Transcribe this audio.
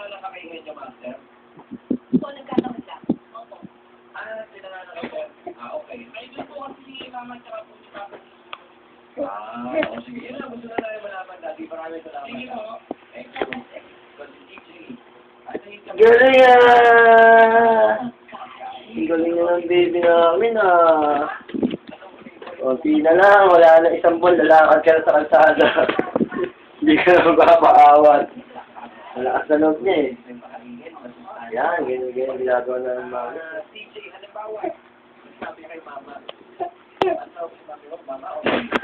nakakaingay niyo, master? So, nagkataon lang. Opo. Sila na nakakaingay. Okay. Ay, doon po kasi si mama tsaka po si papa. Sige. Yun lang, gusto na namin malaman dati. Maraming salamat. Sige po. Thank you. Galing ah! Ang galing na ng baby namin ah. Konti na lang, wala na isang buwan, lalakad ka na sa kalsada. Hindi ka na magpapaawat. Malakas na loob niya eh. Yan, ganyan ginagawa na ng mama. TJ, halimbawa, sabi kay mama, ano, sabi ko, mama, okay.